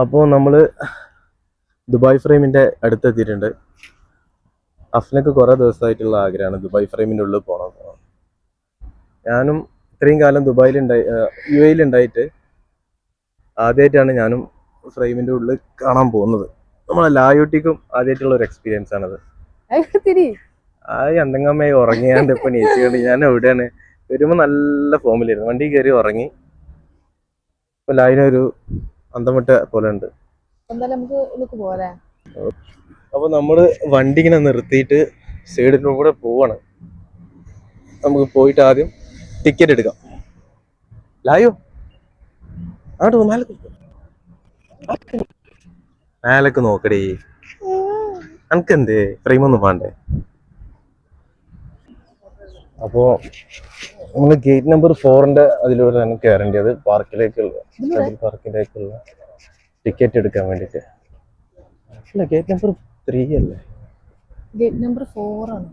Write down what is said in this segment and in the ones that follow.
അപ്പോൾ നമ്മൾ ദുബായ് ഫ്രെയിമിൻ്റെ അടുത്തെത്തിയിട്ടുണ്ട്. അഫ്നക്ക് കുറേ ദിവസമായിട്ടുള്ള ആഗ്രഹമാണ് ദുബായ് ഫ്രെയിമിൻ്റെ ഉള്ളിൽ പോകണം. ഞാനും ഇത്രയും കാലം യു എയിലുണ്ടായിട്ട് ആദ്യമായിട്ടാണ് ഞാനും ഫ്രെയിമിൻ്റെ ഉള്ളിൽ കാണാൻ പോകുന്നത്. നമ്മളെ ലായോട്ടിക്കും ആദ്യമായിട്ടുള്ള ഒരു എക്സ്പീരിയൻസ് ആണത്. എന്തെങ്കിലും ഉറങ്ങിയാണ്ട് ഇപ്പം നീച്ചുകൊണ്ട് ഞാൻ എവിടെയാണ് വരുമ്പോൾ നല്ല ഫോമിലായിരുന്നു. വണ്ടി കയറി ഉറങ്ങി. ഇപ്പം ലായിനൊരു അന്തമിട്ട പോലെ ഉണ്ട്. അപ്പൊ നമ്മള് വണ്ടി ഇങ്ങനെ നിർത്തിയിട്ട് സൈഡിൻ്റെ കൂടെ പോവാണ്. നമുക്ക് പോയിട്ട് ആദ്യം ടിക്കറ്റ് എടുക്കാം. ലായോ അങ്ങോട്ട് മേലക്ക് നോക്കടേ. എനക്കെന്തേ ഫ്രെയിമൊന്നും വേണ്ടേ? അപ്പോ നമ്മള് ഗേറ്റ് നമ്പർ 4 അതിലൂടെ തന്നെ കയറേണ്ടത് പാർക്കിലേക്കുള്ള ടിക്കറ്റ് എടുക്കാൻ വേണ്ടിട്ട്. അല്ല, ഗേറ്റ് നമ്പർ 3 അല്ലേ? ഗേറ്റ് നമ്പർ 4 ആണ്.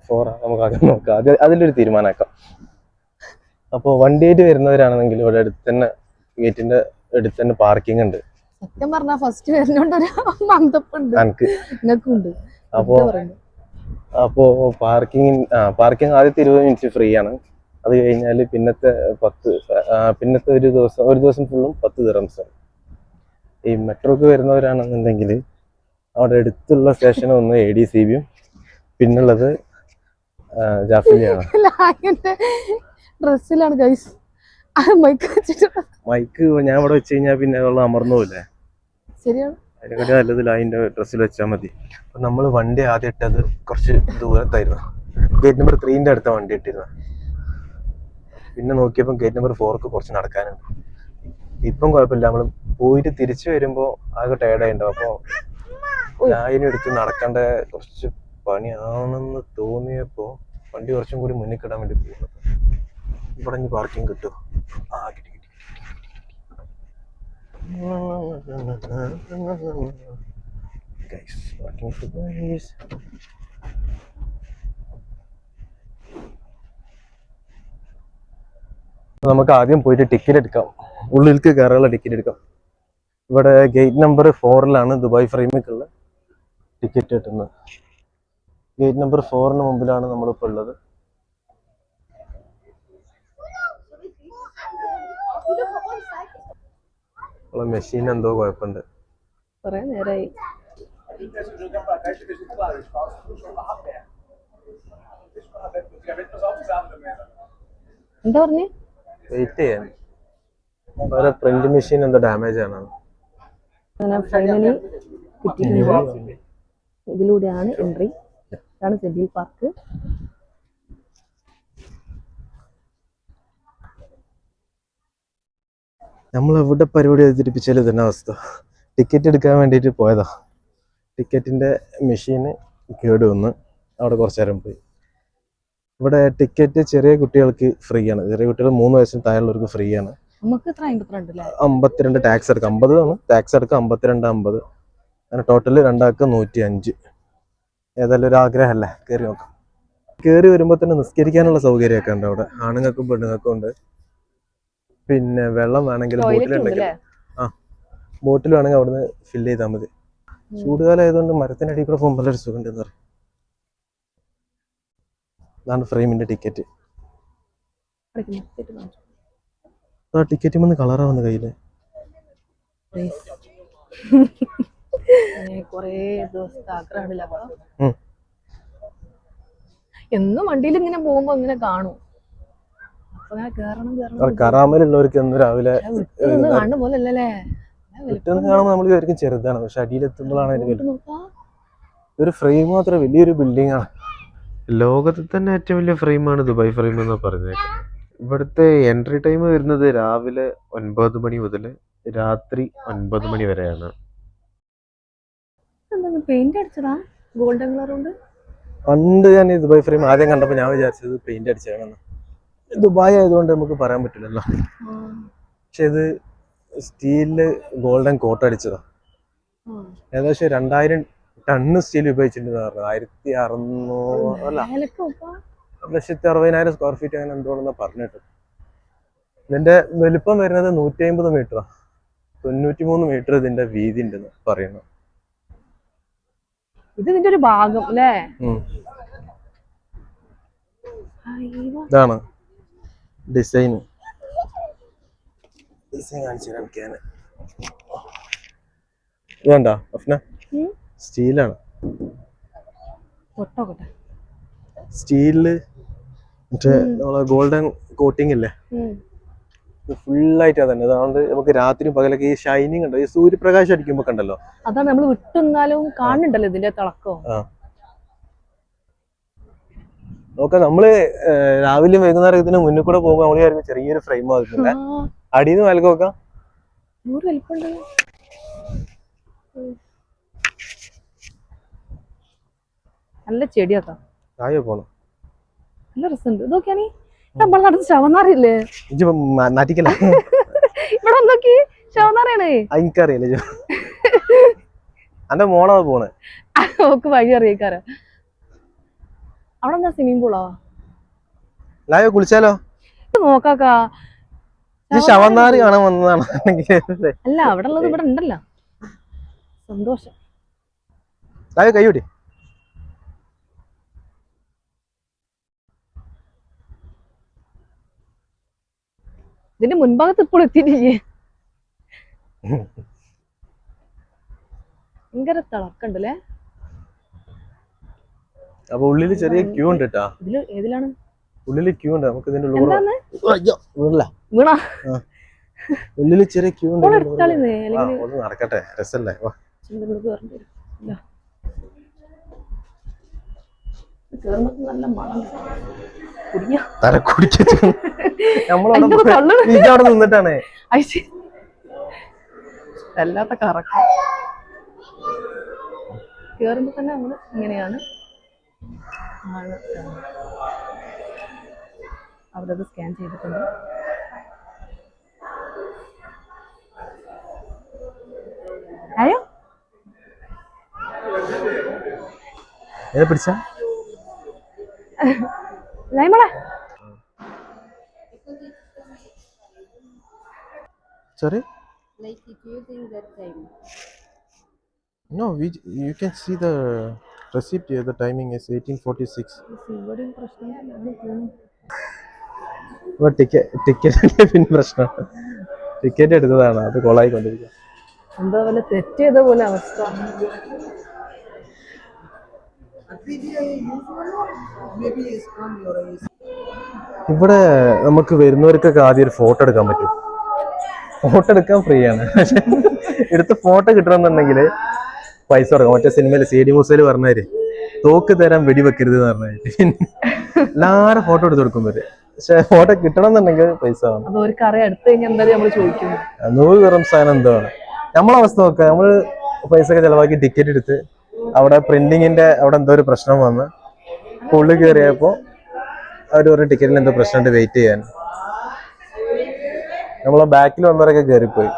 4 നമുക്ക് ആദ്യം നോക്കാം. അതിലൊരു തീരുമാനമാക്കാം. അപ്പോൾ വണ്ടിയായിട്ട് വരുന്നവരാണെങ്കിൽ ഇവിടെ അടുത്ത് തന്നെ ഗേറ്റിന്റെ അടുത്ത് തന്നെ പാർക്കിംഗ് ഉണ്ട്. സത്യം പറഞ്ഞാൽ ഫസ്റ്റ് വരുന്നോണ്ടൊരു മന്ദപ്പുണ്ട്. അപ്പോ പാർക്കിംഗ് ആദ്യത്തെ 20 മിനിറ്റ് ഫ്രീ ആണ്. അത് കഴിഞ്ഞാൽ പിന്നത്തെ ഒരു ദിവസം ഫുള്ളും 10 ദിറംസാണ്. ഈ മെട്രോക്ക് വരുന്നവരാണെന്നുണ്ടെങ്കിൽ അവിടെ അടുത്തുള്ള സ്റ്റേഷൻ ഒന്ന് ADCBയും പിന്നുള്ളത് ജാഫിലിയാണ്. ഡ്രസ്സിലാണ് ഗൈസ് മൈക്ക് ഞാൻ ഇവിടെ വെച്ച് കഴിഞ്ഞാൽ പിന്നെ വെള്ളം അമർന്നൂല്ലേ? ശരിയാണ്. അതിനെക്കാട്ടി നല്ലത് ലായിന്റെ ഡ്രസ്സിൽ വെച്ചാൽ മതി. അപ്പൊ നമ്മള് വണ്ടി ആദ്യം ഇട്ടത് കുറച്ച് ദൂരത്തായിരുന്നു. ഗേറ്റ് നമ്പർ 3 അടുത്ത വണ്ടി ഇട്ടിരുന്നു. പിന്നെ നോക്കിയപ്പോൾ ഗേറ്റ് നമ്പർ 4 കുറച്ച് നടക്കാനുണ്ട്. ഇപ്പം കുഴപ്പമില്ല. നമ്മൾ പോയിട്ട് തിരിച്ചു വരുമ്പോ ആകെ ടയർഡായിട്ടുണ്ടാവും. അപ്പൊ ലായിനെടുത്ത് നടക്കേണ്ട കുറച്ച് പണിയാണെന്ന് തോന്നിയപ്പോ വണ്ടി കുറച്ചും കൂടി മുന്നിൽ കിടാൻ വേണ്ടി പോകുന്നത്. ഇവിടെ പാർക്കിംഗ് കിട്ടും. കിട്ടി. നമുക്ക് ആദ്യം പോയിട്ട് ടിക്കറ്റ് എടുക്കാം. ഉള്ളിലേക്ക് കയറാനുള്ള ടിക്കറ്റ് എടുക്കാം. ഇവിടെ ഗേറ്റ് നമ്പർ 4 ദുബായ് ഫ്രെയിമിലേക്കുള്ള ടിക്കറ്റ് കിട്ടുന്നത്. ഗേറ്റ് നമ്പർ 4 മുമ്പിലാണ് നമ്മളിപ്പോൾ ഉള്ളത്. മെഷീൻ എന്തോ കുഴപ്പമുണ്ട്. കുറെ നേരമായി. എന്താ പറഞ്ഞേ? വെയിറ്റ് ചെയ്യാൻ. പ്രിന്റ് മെഷീൻ എന്തോ ഡാമേജ് ആണ്. ഫൈനലി കിട്ടിയിട്ടുണ്ട്. ഇതിലൂടെയാണ് എൻട്രി. ഇതാണ് സെഡിൽ പാർക്ക്. നമ്മൾ എവിടെ പരിപാടി അവതരിപ്പിച്ചാലും തന്നെ അവസ്ഥ. ടിക്കറ്റ് എടുക്കാൻ വേണ്ടിയിട്ട് പോയതാ. ടിക്കറ്റിന്റെ മെഷീന് കേട് വന്ന് അവിടെ കുറച്ചു നേരം പോയി. ഇവിടെ ടിക്കറ്റ് ചെറിയ കുട്ടികൾക്ക് ഫ്രീ ആണ്. ചെറിയ കുട്ടികൾ 3 വയസ്സിന് താഴെയുള്ളവർക്ക് ഫ്രീ ആണ്. 52 ടാക്സ് എടുക്കാം. 50 ആണ് ടാക്സ് എടുക്കാം. 52 50 അങ്ങനെ ടോട്ടല് രണ്ടാൾക്ക് 105. ഏതായാലും ഒരു ആഗ്രഹമല്ലേ, കയറി നോക്കാം. കയറി വരുമ്പോൾ തന്നെ നിസ്കരിക്കാനുള്ള സൗകര്യമൊക്കെ ഉണ്ട് അവിടെ. ആണുങ്ങൾക്കും പെണ്ണുങ്ങൾക്കും ഉണ്ട്. പിന്നെ വെള്ളം വേണമെങ്കിൽ ബോട്ടിൽ വേണമെങ്കിൽ അവിടുന്ന് ഫില്ല് ചെയ്താൽ മതി. ചൂടുകാലം ആയതുകൊണ്ട് മരത്തിനടിയിൽ കൂടെ പോകുമ്പോൾ നല്ലൊരു സുഖം ഉണ്ടെന്ന് പറയും. ഇതാണ് ഫ്രെയിമിന്റെ ടിക്കറ്റ്. ടിക്കറ്റ് വന്ന് കളറാവുന്ന കയ്യില്. എന്നും വണ്ടിയിൽ ഇങ്ങനെ പോകുമ്പോ ഇങ്ങനെ കാണും. കറാമലുള്ളവർക്ക് എന്ന് രാവിലെ കാണുന്ന പോലെ അല്ലല്ലേ? കാണുമ്പോൾ നമ്മൾ വിചാരിക്കും ചെറുതാണ്, പക്ഷെ അടിയിലെത്തുമ്പോഴാണ് ഒരു ഫ്രെയിം മാത്രം വലിയൊരു ബിൽഡിംഗ് ആണ്. ലോകത്തിൽ തന്നെ ഏറ്റവും വലിയ ഫ്രെയിമാണ് ദുബായ് ഫ്രെയിം എന്ന് പറഞ്ഞത്. ഇവിടുത്തെ എൻട്രി ടൈം വരുന്നത് രാവിലെ 9 മണി മുതൽ രാത്രി 9 മണി വരെയാണ്. പെയിന്റ് അടിച്ചതാ ഗോൾഡൻ കളർ കൊണ്ട്. പണ്ട് ഞാൻ ഈ ദുബായ് ഫ്രെയിം ആദ്യം കണ്ടപ്പോൾ ഞാൻ വിചാരിച്ചത് പെയിന്റ് അടിച്ചതാണെന്ന്. ദുബായ് ആയതുകൊണ്ട് നമുക്ക് പറയാൻ പറ്റില്ലല്ലോ. പക്ഷെ ഇത് സ്റ്റീലില് ഗോൾഡൻ കോട്ട് അടിച്ചതാ. ഏകദേശം 2000 ടണ്ണ് സ്റ്റീൽ ഉപയോഗിച്ചിട്ടുണ്ട്. 1,60,000 സ്ക്വയർ ഫീറ്റ് അങ്ങനെ എന്തോണെന്നാ പറഞ്ഞിട്ട്. ഇതിന്റെ വലിപ്പം വരുന്നത് 150 മീറ്ററാ. 93 മീറ്റർ ഇതിന്റെ വീതി ഉണ്ടെന്ന് പറയുന്നു. ഇത് ഇതിന്റെ ഒരു ഭാഗം അല്ലേ? ഇതാണ് ഡിസൈൻ കാണിച്ചു. ഇതണ്ട അഫ്ന, സ്റ്റീലാണ്. സ്റ്റീലില് മറ്റേ നമ്മളെ ഗോൾഡൻ കോട്ടിങ് ഇല്ലേ, ഫുള്ളായിട്ട് അതന്നെ. അതുകൊണ്ട് നമുക്ക് രാത്രി പകലൊക്കെ ഈ ഷൈനിങ് ഉണ്ടോ, ഈ സൂര്യപ്രകാശം അടിക്കുമ്പോ കണ്ടല്ലോ, അതാണ് നമ്മൾ വിട്ടുന്നാലും കാണുന്നുണ്ടല്ലോ ഇതിന്റെ തിളക്കം. നോക്കാം നമ്മള് രാവിലെ വൈകുന്നേരം ഇതിന് മുന്നിൽ കൂടെ പോകുമ്പോ നമ്മള് ചെറിയൊരു ഫ്രെയിം ആകുന്നില്ല. അടിയിൽ നിന്ന് വിലക്ക് നോക്കാം. നല്ല ചെടിയാട്ടോ, താഴെ പോണം. നല്ല രസമുണ്ട്. ഇതൊക്കെയാണ് നമ്മളെ നടന്ന് ശവന്നാറിയില്ലേ? നാട്ടിക്കല ഇവിടെ നോക്കി ശവന്നാറിയാണ്. എനിക്കറിയില്ല, എന്റെ മോളാ പോണേ. ഓക്ക് വഴി അറിയിക്കാരോ. അവിടെ എന്താ സ്വിമ്മിംഗ് പൂളോ? ലായോ കുളിച്ചാലോ? നോക്കാക്കാ, ശവന്നാറി കാണാൻ വന്നതാണ്. അല്ല അവിടെ ഉള്ളത് ഇവിടെ ഉണ്ടല്ലോ. സന്തോഷം. ലായോ കൈയോടി. ഇതിന്റെ മുൻഭാഗത്ത് ഇപ്പോൾ എത്തിയിട്ടില്ലേ? ഭയങ്കര തിളക്കണ്ടല്ലേ. അപ്പൊ ഉള്ളില് ചെറിയ ക്യൂ ഉണ്ട് കേട്ടാ. ഏതിലാണ് ഉള്ളില് ക്യൂ ഉണ്ട്. നമുക്ക് ഇതിന്റെ ഉള്ളില് ചെറിയ ക്യൂ ഉണ്ട്. ഒന്ന് നടക്കട്ടെ, രസല്ലേ. നല്ല മണം അവിടെ നിന്നിട്ടാണ് അല്ലാത്ത കറക്കം. കേറുമ്പോ തന്നെ നമ്മള് ഇങ്ങനെയാണ് അവരത് സ്കാൻ ചെയ്തിട്ടുണ്ട്. അയ്യോ പിടിച്ച ലൈമളെ. Sorry? Like if you think that time. No, you can see the receipt here. The timing is 18:46. ടിക്കറ്റിന്റെ പിന്നെ പ്രശ്നം, ടിക്കറ്റ് എടുത്തതാണ്, അത് കൊളായിക്കൊണ്ടിരിക്കുക. എന്താ പോലെ തെറ്റ് ചെയ്ത പോലെ അവസ്ഥ. ഇവിടെ നമുക്ക് വരുന്നവർക്കൊക്കെ ആദ്യം ഒരു ഫോട്ടോ എടുക്കാൻ പറ്റും. ഫോട്ടോ എടുക്കാൻ ഫ്രീ ആണ്. പക്ഷെ എടുത്ത് ഫോട്ടോ കിട്ടണമെന്നുണ്ടെങ്കിൽ പൈസ കൊടുക്കാം. മറ്റേ സിനിമയില് CD മൂസയിൽ പറഞ്ഞാല് തോക്ക് തരാൻ വെടിവെക്കരുത് എന്ന് പറഞ്ഞാല് എല്ലാരും ഫോട്ടോ എടുത്ത് കൊടുക്കും വരെ. പക്ഷെ ഫോട്ടോ കിട്ടണം എന്നുണ്ടെങ്കിൽ പൈസ വേണം. 100 ദിർഹംസാണ് എന്താണ് നമ്മളെ അവസ്ഥ നോക്കുക. നമ്മള് പൈസ ഒക്കെ ചെലവാക്കി ടിക്കറ്റ് എടുത്ത് അവിടെ പ്രിന്റിങ്ങിന്റെ അവിടെ എന്തോ ഒരു പ്രശ്നം വന്ന് ഉള്ളിൽ കയറിയപ്പോ അവർ ഒരു ടിക്കറ്റിൽ എന്തോ പ്രശ്നമുണ്ട്, വെയിറ്റ് ചെയ്യാൻ. നമ്മളെ ബാക്കിൽ വന്നവരൊക്കെ കയറിപ്പോയി.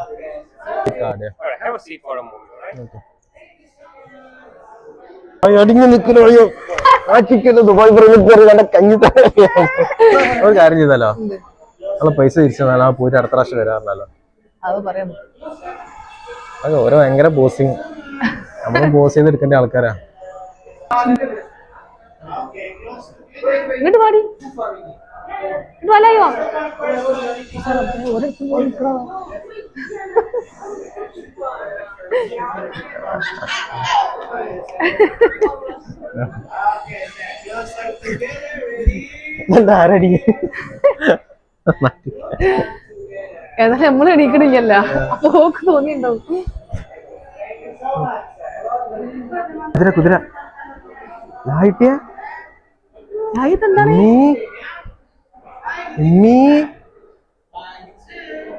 ഒരു കാര്യം ചെയ്താലോ, നമ്മളെ പൈസ തിരിച്ചു തന്നാലോ, പോയിട്ട് അടുത്ത പ്രാവശ്യം വരാറില്ലല്ലോ. അത് ഓരോ ഭയങ്കര ബോസിങ്. നമ്മള് ബോസ് ചെയ്ത് എടുക്കേണ്ട ആൾക്കാരാ. ഇങ്ങോട്ട് പാടി വലയോ. ആരടി ഏതായാലും നമ്മള് എണീക്കണില്ല. അപ്പൊ ഓക്ക് തോന്നിണ്ടാവും. കുതിര കുതിര ലായിട്ടിയ ഇതെന്താണ്?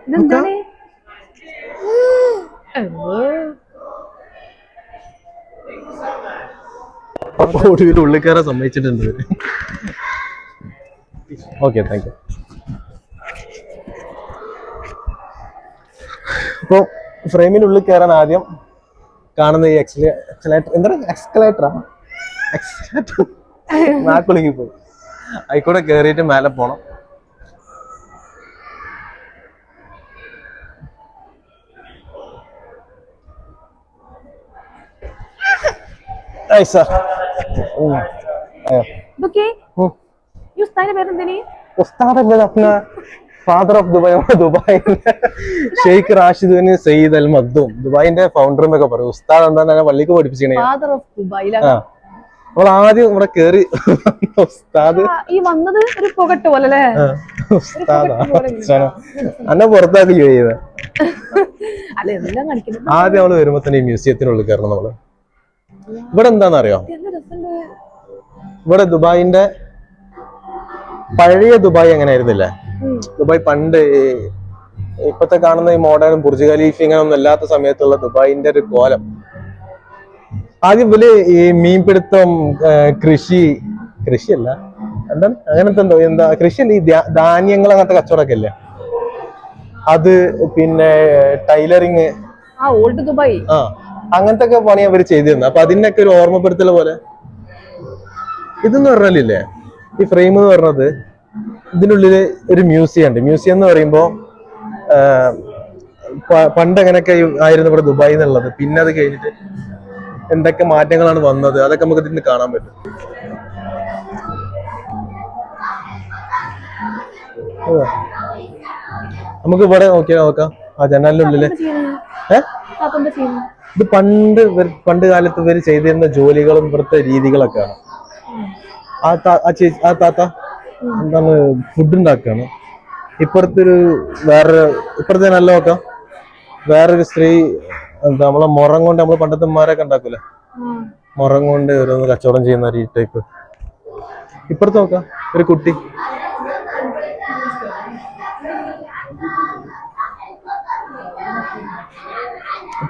ഇതെന്താണ്? ഒടുവിൽ ഉള്ളിൽ കയറാൻ സമ്മതിച്ചിട്ടുണ്ട്. Okay, thank you. അപ്പോൾ ഫ്രെയിമിനുള്ളിൽ കയറാൻ ആദ്യം കാണുന്ന ഈ എക്സലേറ്റർ എന്താ എക്സ്കലേറ്ററാ നാക്കുളുങ്ങി പോയി. ആയിക്കൂടെ കയറിയിട്ട് മേലെ പോണം. Aisa. ഇതൊക്കെ ഈ ഉസ്താദിന്റെ പേരെന്തേനി? ഉസ്താദ് അല്ലേ अपना father of Dubai, Dubai Sheikh Rashid bin Saeed Al Maktoum, ദുബായിന്റെ ഫൗണ്ടർ എന്നൊക്കെ പറയും. ഉസ്താദ് എന്താ പള്ളിക്ക് പഠിപ്പിച്ചേ. Father of Dubai. അപ്പോൾ ആദ്യം ഇവിടെ കേറി ഉസ്താദ് ഈ വന്നത് ഒരു പുകട്ട് പോലെ അല്ലേ? ഉസ്താദ് അന്നെ പുറത്താക്കി ചെയ്ത. അല്ല എല്ലാം കാണിക്കുന്നു. ആദ്യം അവള് വരുമ്പോ തന്നെ ഈ മ്യൂസിയത്തിനുള്ളിൽ കയറണം നമ്മള്. ഇവിടെ എന്താണെന്നറിയോ? ഇവിടെ ദുബായിന്റെ പഴയ ദുബായ് എങ്ങനെ ആയിരുന്നില്ല. ദുബായ് പണ്ട് ഇപ്പത്തെ കാണുന്ന ഈ മോഡേൺ ബുർജ് ഖലീഫ ഇങ്ങനെ ഒന്നും അല്ലാത്ത സമയത്തുള്ള ദുബായിന്റെ ഒരു കോലം. ആദ്യം ഇവര് ഈ മീൻപിടുത്തം, കൃഷിയല്ല എന്താണ് അങ്ങനത്തെ എന്താ കൃഷിയല്ല, ഈ ധാന്യങ്ങൾ അങ്ങനത്തെ കച്ചവടമൊക്കെ അല്ലേ അത്, പിന്നെ ടൈലറിങ്, ഓൾഡ് ദുബായ്, അങ്ങനത്തെ ഒക്കെ പണി അവര് ചെയ്തിരുന്നു. അപ്പൊ അതിനൊക്കെ ഒരു ഓർമ്മപ്പെടുത്തൽ പോലെ. ഇതെന്ന് പറഞ്ഞാലില്ലേ, ഈ ഫ്രെയിം എന്ന് പറഞ്ഞത് ഇതിനുള്ളില് ഒരു മ്യൂസിയം ഉണ്ട്. മ്യൂസിയം എന്ന് പറയുമ്പോ പണ്ട് എങ്ങനെയൊക്കെ ആയിരുന്നു ഇവിടെ ദുബായ് എന്നുള്ളത്, പിന്നെ അത് കഴിഞ്ഞിട്ട് എന്തൊക്കെ മാറ്റങ്ങളാണ് വന്നത്, അതൊക്കെ നമുക്ക് ഇതിന് കാണാൻ പറ്റും. നമുക്ക് ഇവിടെ നോക്കാം ആ ജനാലിനുള്ളില്. ഇത് പണ്ട് കാലത്ത് ഇവര് ചെയ്തിരുന്ന ജോലികളും ഇവിടുത്തെ രീതികളൊക്കെയാണ്. ആ താത്ത എന്താണ് ഫുഡ് ഉണ്ടാക്കാണ്. ഇപ്പുറത്തെ നല്ല നോക്കാം, വേറൊരു സ്ത്രീ എന്താ നമ്മളെ മുറം കൊണ്ട്, നമ്മള് പണ്ടത്തെ ഉമ്മാരൊക്കെ ഉണ്ടാക്കൂലേ, മുറം കൊണ്ട് ഓരോന്ന് കച്ചവടം ചെയ്യുന്ന ഈ ടൈപ്പ്. ഇപ്പുറത്ത് നോക്കാം ഒരു കുട്ടി.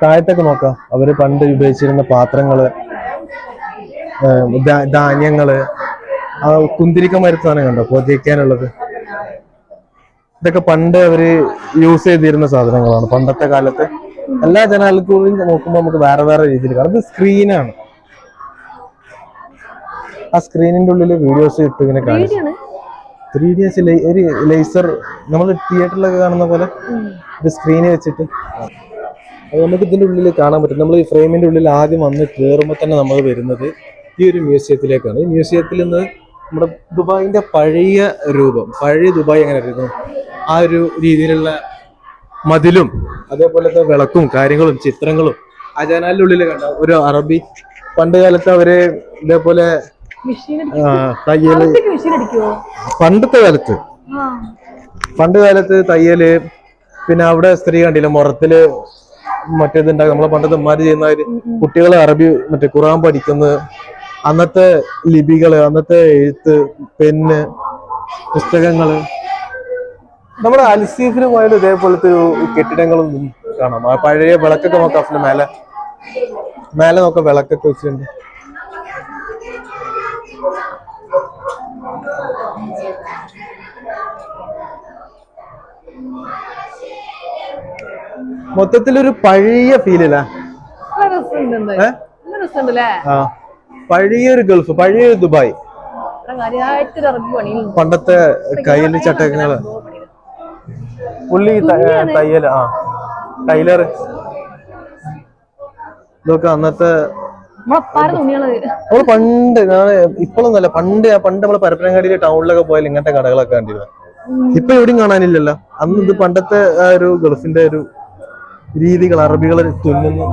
താഴത്തൊക്കെ നോക്കാം, അവര് പണ്ട് ഉപയോഗിച്ചിരുന്ന പാത്രങ്ങള്, ധാന്യങ്ങള്, ആ കുന്തിരിക്ക മരുത്താണ് കണ്ടോ പൊതിക്കാനുള്ളത്. ഇതൊക്കെ പണ്ട് അവര് യൂസ് ചെയ്തിരുന്ന സാധനങ്ങളാണ് പണ്ടത്തെ കാലത്ത്. എല്ലാ ജനാലക്കൂടെയും നോക്കുമ്പോൾ നമുക്ക് വേറെ വേറെ രീതിയിൽ കാണാം. ഇത് സ്ക്രീനാണ്. ആ സ്ക്രീനിന്റെ ഉള്ളില് വീഡിയോസ് ഇട്ട് ഇങ്ങനെ കാണിച്ചു. 3D ഒരു ലേസർ, നമ്മൾ തിയേറ്ററിലൊക്കെ കാണുന്ന പോലെ ഒരു സ്ക്രീന് വെച്ചിട്ട് അത് നമുക്ക് ഇതിന്റെ ഉള്ളിൽ കാണാൻ പറ്റും. നമ്മൾ ഈ ഫ്രെയിമിന്റെ ഉള്ളിൽ ആദ്യം വന്ന് കയറുമ്പോൾ തന്നെ നമ്മൾ വരുന്നത് ഈ ഒരു മ്യൂസിയത്തിലേക്കാണ്. ഈ മ്യൂസിയത്തിൽ നിന്ന് നമ്മുടെ ദുബായിന്റെ പഴയ രൂപം, പഴയ ദുബായ് എങ്ങനെ ആയിരുന്നു ആ ഒരു രീതിയിലുള്ള മതിലും അതേപോലത്തെ വിളക്കും കാര്യങ്ങളും ചിത്രങ്ങളും ആ ജനാലിന്റെ ഉള്ളിൽ കണ്ട ഒരു അറബി. പണ്ട് കാലത്ത് അവര് ഇതേപോലെ തയ്യല്, പണ്ട് കാലത്ത് തയ്യല്, പിന്നെ അവിടെ സ്ത്രീ കണ്ടില്ല മുറത്തില് മറ്റേതുണ്ടാകും. നമ്മളെ പണ്ടത്തെ ഉമ്മാര് ചെയ്യുന്നവര് കുട്ടികളെ അറബി മറ്റേ ഖുർആൻ പഠിക്കുന്നത്, അന്നത്തെ ലിപികള്, അന്നത്തെ എഴുത്ത്, പെന്ന്, പുസ്തകങ്ങള്. നമ്മുടെ അൽസീഫിന് പോയാലും ഇതേപോലത്തെ ഒരു കെട്ടിടങ്ങളും കാണാം. ആ പഴയ വിളക്കൊക്കെ നോക്കാം. മേലെ നോക്കാം, വിളക്കൊക്കെ വെച്ചിട്ടുണ്ട്. മൊത്തത്തിലൊരു പഴയ ഫീലില്ല. പഴയൊരു ഗൾഫ്, പഴയൊരു ദുബായ്, പണ്ടത്തെ കയ്യില് ചട്ടങ്ങള്, പുള്ളി തയ്യല്, ടൈലർ, ഇതൊക്കെ അന്നത്തെ. നമ്മള് പണ്ട് ഇപ്പോഴൊന്നല്ല, പണ്ട് നമ്മള് പരപ്പനങ്ങാടിയിലെ ടൗണിലൊക്കെ പോയാൽ ഇങ്ങനത്തെ കടകളൊക്കെ കണ്ടിരുന്നു. ഇപ്പൊ എവിടെയും കാണാനില്ലല്ലോ. അന്ന് ഇത് പണ്ടത്തെ ആ ഒരു ഗൾഫിന്റെ ഒരു രീതികൾ, അറബികൾ തുന്നുന്നു.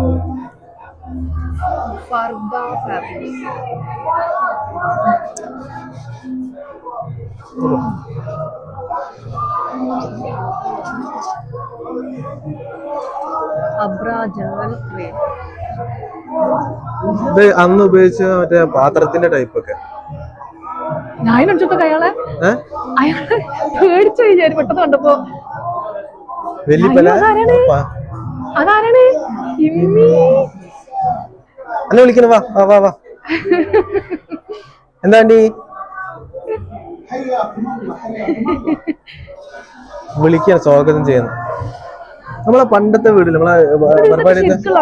ഇത് അന്ന് ഉപയോഗിച്ച മറ്റേ പാത്രത്തിന്റെ ടൈപ്പ് ഒക്കെ. അയാളെ പേടിച്ചു വിചാരിച്ചു പെട്ടെന്ന് കണ്ടപ്പോ. അതാരാണ്? അല്ല വിളിക്കണ, വാ വാ വാ. എന്താണ്ടി വിളിക്കാൻ സ്വാഗതം ചെയ്യുന്നു. നമ്മളെ പണ്ടത്തെ വീടില്ല, നമ്മളെ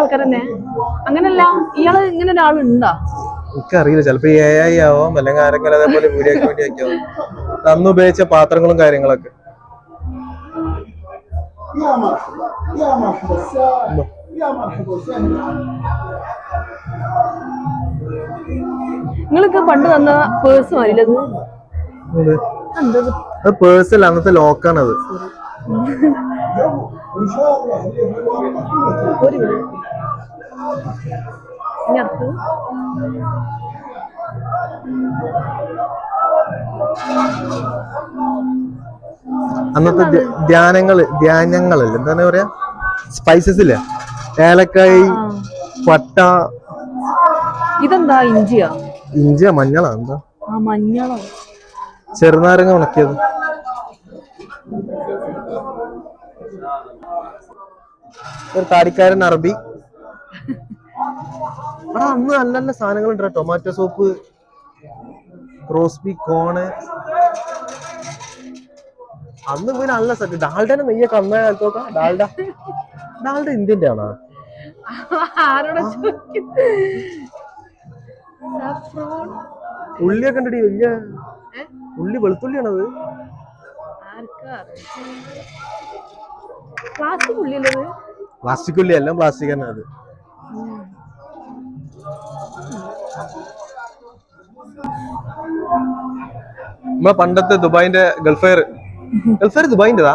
ആൾക്കാരന്നെ. അങ്ങനല്ല, ഇയാള് ഇങ്ങനെ ഒരാളുണ്ടോ? എനിക്കറിയില്ല, ചിലപ്പോ AI ആവാം, അല്ലെങ്കിൽ ആരെങ്കിലും അതേപോലെ വീഡിയോക്ക് വേണ്ടി ആക്കിയാവും. അന്ന് ഉപയോഗിച്ച പാത്രങ്ങളും കാര്യങ്ങളൊക്കെ. നിങ്ങൾക്ക് പണ്ട് തന്ന പേഴ്സ് മാറിയില്ലത് എന്തത്? അത് പേഴ്സല്ല, അന്നത്തെ ലോക്കാണത്. ഒരു minute. ഇനി അടുത്തത് അന്നത്തെ ധ്യാനങ്ങളല്ലേ, എന്താണ് പറയാ, സ്പൈസസ് ഇല്ലേ, ഏലക്കായി, പട്ട. ഇതെന്താ? ഇഞ്ചിയാ? ഇഞ്ചിയാ മഞ്ഞളാ എന്താ? മഞ്ഞളോ? ചെറുനാരങ്ങ ഉണക്കിയത്. ഒരു താടിക്കാരൻ അറബി. അവിടെ അന്ന് നല്ല നല്ല സാധനങ്ങൾ ഉണ്ട്. Tomato soap, Crosby cone. അന്ന് പിന്നെ നല്ല സെറ്റ്. ഡാൽഡന്റെ നെയ്യൊക്കെ അന്ന കാലത്തൊക്കെ ഡാൽഡ ഇന്ത്യന്റെ ആണോ? ആരോടാ ഉള്ളിയൊക്കെ ഉണ്ടടി, വലിയ ഉള്ളി, വെളുത്തുള്ളിയാണത്. പ്ലാസ്റ്റിക് ഉള്ളിയല്ലത്? പ്ലാസ്റ്റിക് ഉള്ളി, എല്ലാം പ്ലാസ്റ്റിക് തന്നെ അത്. നമ്മളെ പണ്ടത്തെ ദുബായിന്റെ ഗൾഫെയർ ദുബായിന്റെതാ.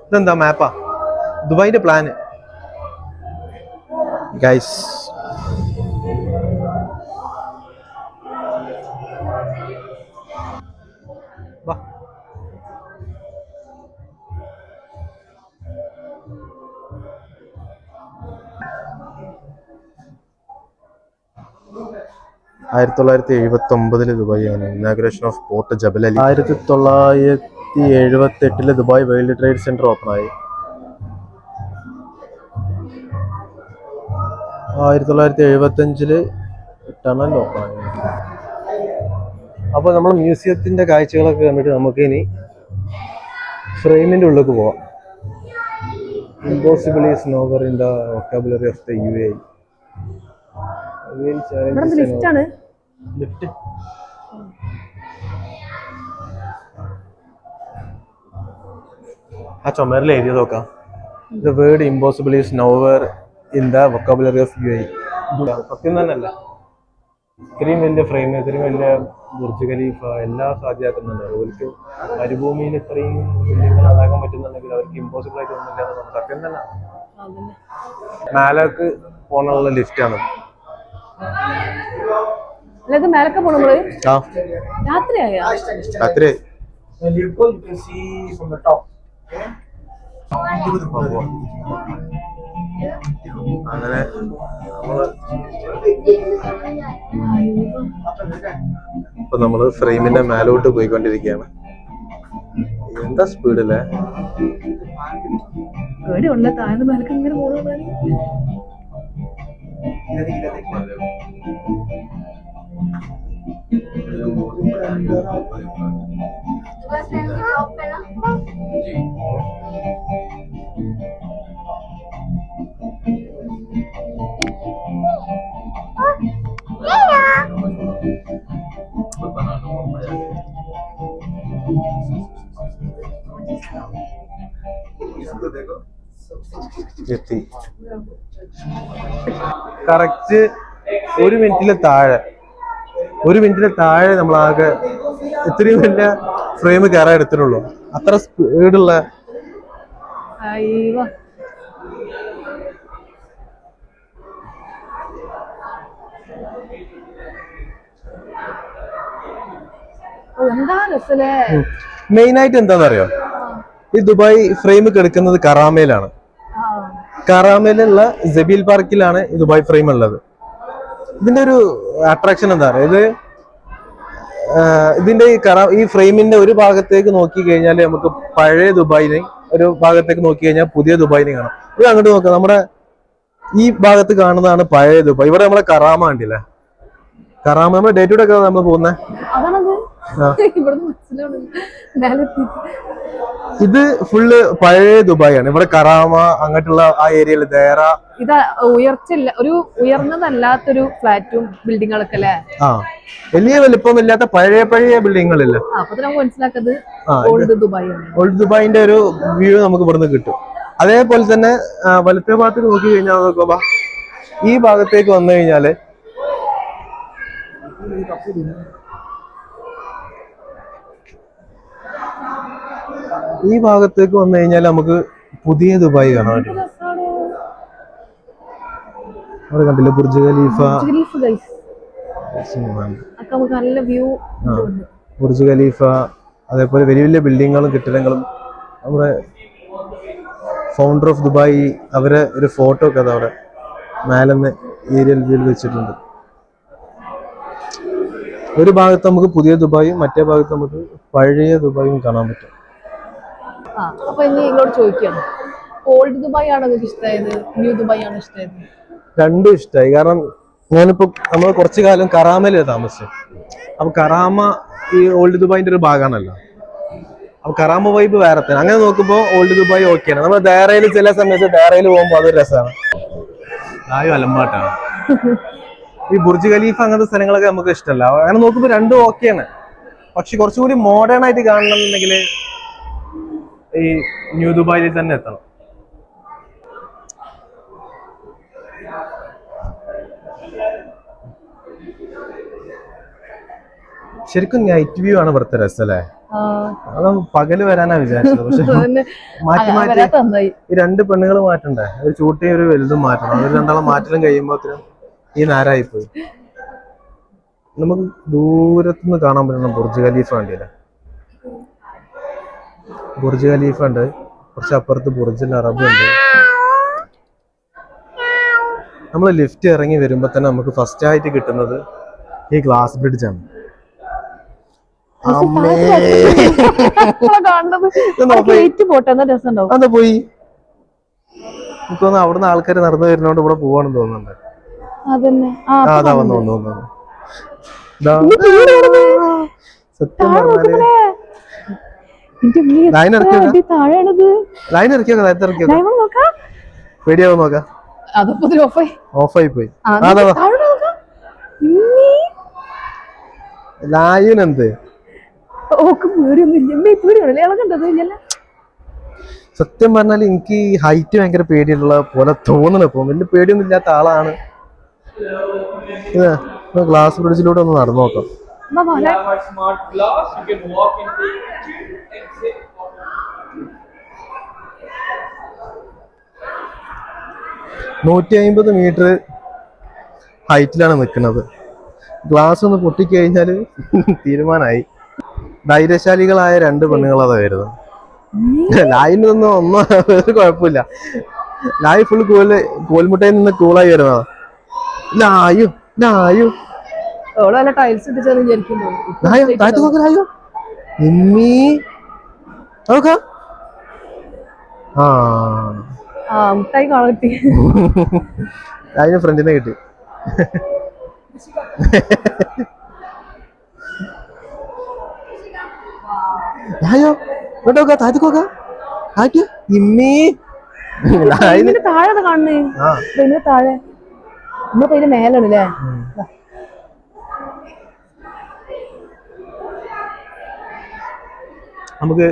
ഇതെന്താ മാപ്പാ? ദുബായിന്റെ പ്ലാന് ഗൈസ്. വാ. 1979 ദുബായിയാണ് inauguration of port Jebel Ali. 1978 Dubai world trade centre open ആയി. 1975 ടണൽ ഓപ്പൺ ആയി. അപ്പോൾ നമ്മൾ മ്യൂസിയത്തിന്റെ കാഴ്ചകളൊക്കെ കണ്ടിട്ട് നമുക്ക് ഇനി ഫ്രെയിമിന്റെ ഉള്ളിലേക്ക് പോവാം. Impossible is nowhere in the vocabulary of the UAE. Lift ആണ്. ലിഫ്റ്റ്. ആ ചുമരിൽ എഴുതി നോക്കാം. The word impossible is nowhere in the vocabulary of UAE. സത്യം തന്നെയല്ല. ഇത്രയും വലിയ ഫ്രെയിം, ഇത്രയും വലിയ ബുർജ് ഖലീഫ എല്ലാം സാധ്യമാക്കുന്നുണ്ട്. അവർക്ക് മരുഭൂമിയിൽ ഇത്രയും ബിൽഡിങ്ങൾ ഉണ്ടാക്കാൻ പറ്റുന്നുണ്ടെങ്കിൽ അവർക്ക് ഇമ്പോസിബിൾ ആയിട്ട് ഒന്നുമില്ല എന്ന് സത്യം തന്നെ. മേലേക്ക് പോകാനുള്ള ലിഫ്റ്റാണ്. മേലൊക്കെ പോണോ നമ്മള്? രാത്രിയായ രാത്രി അങ്ങനെ ഇപ്പൊ നമ്മള് ഫ്രെയിമിന്റെ മേലോട്ട് പോയിക്കൊണ്ടിരിക്കുകയാണ്. എന്താ സ്പീഡല്ലേ? പേടിയുള്ള താഴ്ന്ന മേലക്ക് ഇങ്ങനെ പോണോ? എത്തി. കറക്റ്റ് 1 മിനിറ്റില് താഴെ നമ്മളാകെ ഇത്രയും വലിയ ഫ്രെയിം കയറാൻ എടുത്തിട്ടുള്ളൂ. അത്ര സ്പീഡുള്ള. മെയിൻ ആയിട്ട് എന്താണെന്നറിയോ, ഈ ദുബായ് ഫ്രെയിം കിടക്കുന്നത് കറാമയിലാണ്. കറാമയിലുള്ള ജബീൽ പാർക്കിലാണ് ഈ ദുബായ് ഫ്രെയിം ഉള്ളത്. ഇതിന്റെ ഒരു അട്രാക്ഷൻ എന്താ പറയുക, ഇതിന്റെ ഈ ഫ്രെയിമിന്റെ ഒരു ഭാഗത്തേക്ക് നോക്കി കഴിഞ്ഞാൽ നമുക്ക് പഴയ ദുബായിനെ, ഒരു ഭാഗത്തേക്ക് നോക്കി കഴിഞ്ഞാൽ പുതിയ ദുബായിനെ കാണാം. ഇത് അങ്ങോട്ട് നോക്കാം, നമ്മുടെ ഈ ഭാഗത്ത് കാണുന്നതാണ് പഴയ ദുബായ്. ഇവിടെ നമ്മളെ കറാമ കണ്ടില്ലേ? കറാമ നമ്മുടെ ഡേ ടു ഡേ ഒക്കെ നമ്മൾ പോകുന്നത്. ഇവിടുന്ന് മനസ്സിലാണ് മേലെത്തി. ഇത് ഫുള്ള് പഴയ ദുബായാണ്. ഇവിടെ കറാമ അങ്ങോട്ടുള്ള ആ ഏരിയയിൽ ദേറ. ഇത് ഉയർച്ചയില്ല, ഒരു ഉയർന്നതല്ലാത്തൊരു ഫ്ലാറ്റും ബിൽഡിങ്ങുകളൊക്കെ അല്ലേ? ആ, വലിയ വലിപ്പമൊന്നും ഇല്ലാത്ത പഴയ പഴയ ബിൽഡിങ്ങുകളില്ല. അപ്പൊ നമുക്ക് മനസ്സിലാക്കുന്നത് ഓൾഡ് ദുബായ് ആണ്. ഓൾഡ് ദുബായിന്റെ ഒരു വ്യൂ നമുക്ക് ഇവിടുന്ന് കിട്ടും. അതേപോലെ തന്നെ വലത്തെ ഭാഗത്ത് നോക്കി കഴിഞ്ഞാൽ നോക്കുമ്പോ ഈ ഭാഗത്തേക്ക് വന്നു കഴിഞ്ഞാല് ഈ ഭാഗത്തേക്ക് വന്നു കഴിഞ്ഞാൽ നമുക്ക് പുതിയ ദുബായ് കാണാൻ പറ്റും. അവിടെ കണ്ടില്ലേ ബുർജ് ഖലീഫ. നല്ല വ്യൂ. ബുർജ് ഖലീഫ, അതേപോലെ വലിയ വലിയ ബിൽഡിങ്ങുകളും കെട്ടിടങ്ങളും. നമ്മുടെ ഫൗണ്ടർ ഓഫ് ദുബായ് അവരെ ഒരു ഫോട്ടോ ഒക്കെ അവിടെ മേലെന്ന് ഏരിയൽ വ്യൂവിൽ വെച്ചിട്ടുണ്ട്. ഒരു ഭാഗത്ത് നമുക്ക് പുതിയ ദുബായും മറ്റേ ഭാഗത്ത് നമുക്ക് പഴയ ദുബായും കാണാൻ പറ്റും. അപ്പൊ ഇനി നിങ്ങളോട് ചോദിക്കുകയാണ്, ഓൾഡ് ദുബായ് ആണോ നിങ്ങൾക്ക് ഇഷ്ടമായത്, ന്യൂ ദുബായ് ആണോ ഇഷ്ടമായത്? രണ്ടും ഇഷ്ടമായി. കാരണം ഞാനിപ്പോ നമ്മൾ കുറച്ചു കാലം കറാമയിലാണ് താമസിച്ചത്. അപ്പൊ കറാമ ഈ ഓൾഡ് ദുബായിന്റെ ഒരു ഭാഗമാണല്ലോ. അപ്പൊ കറാമ വൈബ് വേറെ തന്നെ. അങ്ങനെ നോക്കുമ്പോ ഓൾഡ് ദുബായ് ഓക്കെയാണ്. നമ്മൾ ദേറയിൽ ചില സമയത്ത് ദേറയിൽ പോകുമ്പോൾ അതൊരു രസമാണ്. ആയും അലമ്പാട്ടാണ്. ഈ ബുർജ് ഖലീഫ അങ്ങനത്തെ സ്ഥലങ്ങളൊക്കെ നമുക്ക് ഇഷ്ടമല്ല. അങ്ങനെ നോക്കുമ്പോ രണ്ടും ഓക്കെയാണ്. പക്ഷെ കുറച്ചുകൂടി മോഡേൺ ആയിട്ട് കാണണമെന്നുണ്ടെങ്കിൽ ഈ ന്യൂ ദുബായിൽ തന്നെ എത്തണം. ശരിക്കും നൈറ്റ് വ്യൂ ആണ് ഇവിടുത്തെ രസം അല്ലേ? അത് പകല് വരാനാ വിചാരിച്ചത്. പക്ഷെ മാറ്റി മാറ്റി ഈ രണ്ട് പെണ്ണുങ്ങൾ മാറ്റണ്ടേ? ഒരു ചൂട്ടിയും ഒരു വലുതും മാറ്റണം. അവർ രണ്ടാളും മാറ്റലും കഴിയുമ്പോഴത്തേനും ഈ നേരായി പോയി. നമുക്ക് ദൂരത്തുനിന്ന് കാണാൻ പറ്റുന്ന ബുർജ് ഖലീഫ ഉണ്ടല്ലേ? ബുർജ് ഖലീഫ ഉണ്ട്, കുറച്ച് അപ്പുറത്ത് ബുർജുൽ അറബ് ഉണ്ട്. നമ്മൾ ലിഫ്റ്റ് ഇറങ്ങി വരുമ്പോ തന്നെ നമുക്ക് ഫസ്റ്റ് ആയിട്ട് കിട്ടുന്നത് ഈ ഗ്ലാസ് ബ്രിഡ്ജ് ആണ്. അതാ പോയി എനിക്കൊന്ന് അവിടുന്ന് ആൾക്കാർ നടന്നു വരുന്നോണ്ട് ഇവിടെ പോവാണെന്ന് തോന്നുന്നുണ്ട്. അതാ വന്നു വന്നു വന്നു. സത്യം പറഞ്ഞാല് ലൈൻ ഇറക്കിയോ പേടിയാവും നോക്കാം. ഓഫായി പോയി. ലായനെന്ത് സത്യം പറഞ്ഞാല് എനിക്ക് ഹൈറ്റ് ഭയങ്കര പേടിയുള്ള പോലെ തോന്നണ. ഇപ്പൊ വലിയ പേടിയൊന്നും ഇല്ലാത്ത ആളാണ്. ഗ്ലാസ് ബ്രിഡ്ജിലൂടെ ഒന്ന് നടന്നു നോക്കാം. 150 മീറ്റർ ഹൈറ്റിലാണ് നിൽക്കുന്നത്. ഗ്ലാസ് ഒന്ന് പൊട്ടിക്കഴിഞ്ഞാല് തീരുമാനമായി. ധൈര്യശാലികളായ രണ്ട് പെണ്ണുങ്ങൾ അതാ വരുന്നത്. ലായിനൊന്നും ഒന്നും ഒരു കുഴപ്പമില്ല. ലായ് ഫുൾ കോൽമുട്ടയിൽ നിന്ന് കൂളായി വരുന്നതാ. ലായു ലായു താഴത്ത് നോക്ക. ലായു ഇമ്മീ നോക്കാം. ലായിന് ഫ്രണ്ടിനെ കിട്ടി. ലായോ ഇങ്ങോട്ട് നോക്കാം. താഴത്തേക്ക് നോക്കാം. ഇമ്മീ താഴെ കാണുന്നേ. താഴെ നമ്മളിപ്പോ ഇതിന്റെ മേലാണ് അല്ലേ? നമുക്ക്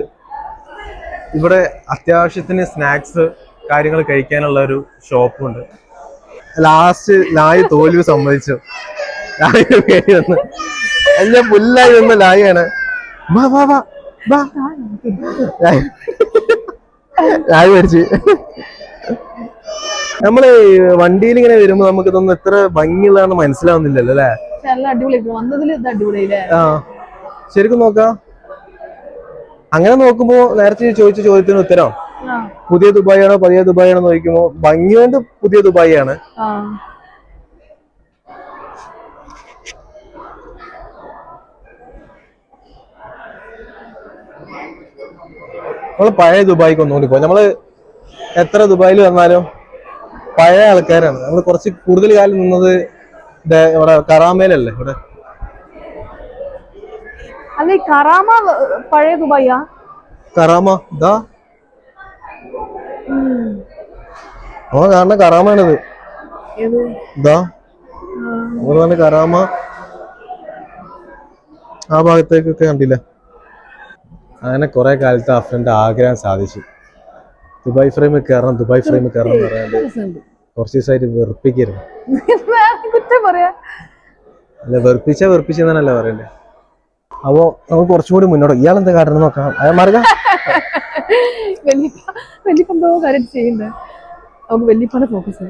ഇവിടെ അത്യാവശ്യത്തിന് സ്നാക്സ് കാര്യങ്ങൾ കഴിക്കാനുള്ള ഒരു ഷോപ്പുണ്ട്. ലാസ്റ്റ് ലായ് തോൽവി സമ്മതിച്ചു. ലായ് പേടി വന്ന് എല്ലാം പുല്ലായി വന്ന ലായാണ്. വാ വാ വാ വാ ലായ് മേടിച്ച്. നമ്മള് വണ്ടിയിൽ ഇങ്ങനെ വരുമ്പോ നമുക്ക് ഇതൊന്നും എത്ര ഭംഗിയുള്ളതാണെന്ന് മനസ്സിലാവുന്നില്ലല്ലോ അല്ലെ? ആ ശരിക്കും നോക്കാം. അങ്ങനെ നോക്കുമ്പോ നേരത്തെ ചോദിച്ച ചോദ്യത്തിന് ഉത്തരം പുതിയ ദുബായ് ആണോ പഴയ ദുബായ് ആണോ നോക്കുമ്പോ ഭംഗിയോണ്ട് പുതിയ ദുബായ് ആണ്. നമ്മള് പഴയ ദുബായിക്ക് ഒന്നുകൂടി പോയി. നമ്മള് എത്ര ദുബായിൽ വന്നാലും പഴയ ആൾക്കാരാണ്. നമ്മൾ കുറച്ച് കൂടുതൽ കാലം നിന്നത് ഇവിടെ കറാമയിലല്ലേ? ഇവിടെ അല്ല ഈ കറാമ പഴയ ദുബായിയാ? കറാമ ഇതാ കാണുന്ന കറാമാണിത്. ഏത്? ഇതാ പറഞ്ഞ കറാമ. ആ ഭാഗത്തേക്കൊക്കെ കണ്ടില്ല. അങ്ങനെ കുറെ കാലത്ത് അഫ്രന്റെ ആഗ്രഹം സാധിച്ചു. ദുബായ് ഫ്രെയിമിൽ കയറണം എന്ന് പറയാണ്ട് കുറച്ച് ദിവസമായിട്ട് വെറുപ്പിക്കരുത്. കുറ്റം പറയാ. അല്ല വെറുപ്പിച്ചെന്നല്ല പറയണ്ടേ. അപ്പോ നമുക്ക് കുറച്ചും കൂടി മുന്നോട്ട്. ഇയാളെന്താ കാട്ടണം നോക്കാം. മാറുക. വല്യപ്പ എന്തോ കാര്യം ചെയ്യുന്നത്. നമുക്ക് വല്യപ്പനെ ഫോക്കസ്.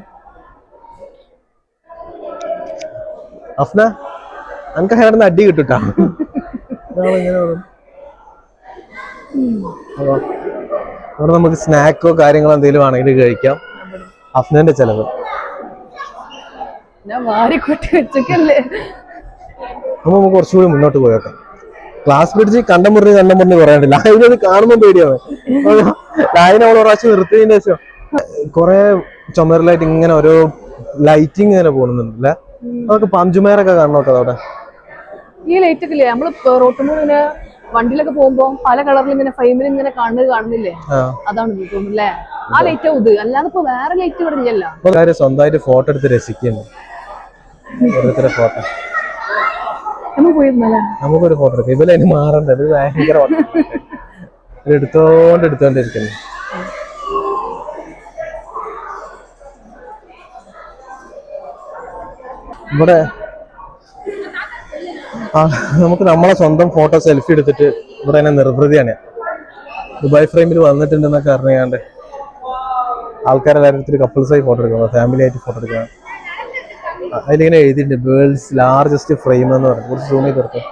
അഫ്ന അനക്ക് ഹേർന്ന് അടി കിട്ടുട്ടാ. അവിടെ നമുക്ക് സ്നാക്കോ കാര്യങ്ങളോ എന്തെങ്കിലും ആണെങ്കിൽ കഴിക്കാം. അഫ്നന്റെ ചെലവ് ഞാൻ വാരിക്കൂട്ടി വെച്ചല്ലേ. അപ്പൊ നമുക്ക് കുറച്ചുകൂടി മുന്നോട്ട് പോയേക്കാം. ക്ലാസ് പിടിച്ച് കണ്ടമുറിഞ്ഞ് പറയാണ്ടില്ല. ലൈനത് കാണുമ്പോൾ പേടിയാണ്. ലൈൻ അവൾ പ്രാവശ്യം നിർത്തിയതിന്റെ ശേഷം കുറെ ചുമരിലായിട്ട് ഇങ്ങനെ ഓരോ ലൈറ്റിങ് ഇങ്ങനെ പോകുന്നുണ്ടല്ലേ. അതൊക്കെ പഞ്ചുമേറൊക്കെ കാണണമൊക്കെ അവിടെ. ഈ ലൈറ്റ് ഒക്കെ ഇല്ലേ നമ്മള് റോട്ടുമ്പോൾ ഇങ്ങനെ വണ്ടിയിലൊക്കെ പോകുമ്പോ പല കളറിൽ ഇങ്ങനെ ഫ്രെയിമിൽ ഇങ്ങനെ കാണുന്നില്ലേ, അതാണ് തോന്നുന്നല്ലേ. ആ ലൈറ്റ് ഇത് അല്ലാതെ ഇപ്പൊ വേറെ ലൈറ്റ് ഇവിടെ ഇല്ലല്ലോ. സ്വന്തമായിട്ട് ഫോട്ടോ എടുത്ത് രസിക്കുന്നു. ഓരോരുത്തരുടെ ഫോട്ടോ നമുക്കൊരു ഫോട്ടോ എടുക്കാം. ഇവരെ അതിന് മാറേണ്ടത് ഭയങ്കര എടുത്തോണ്ടിരിക്കുന്നു. ഇവിടെ നമുക്ക് നമ്മളെ സ്വന്തം ഫോട്ടോ സെൽഫി എടുത്തിട്ട് ഇവിടെ തന്നെ നിർവൃതിയാണ്. ദുബായ് ഫ്രെയിമിൽ വന്നിട്ടുണ്ടെന്നൊക്കെ അറിയാണ്ട് ആൾക്കാരെല്ലാവരും കപ്പിൾസായി ഫോട്ടോ എടുക്കണം, ഫാമിലി ആയിട്ട് ഫോട്ടോ എടുക്കണം. അതിലിങ്ങനെ എഴുതിയിട്ടുണ്ട് വേൾഡ്സ് ലാർജസ്റ്റ് ഫ്രെയിം എന്ന് പറഞ്ഞു. കുറച്ച് സൂം ചെയ്ത് എടുക്കും.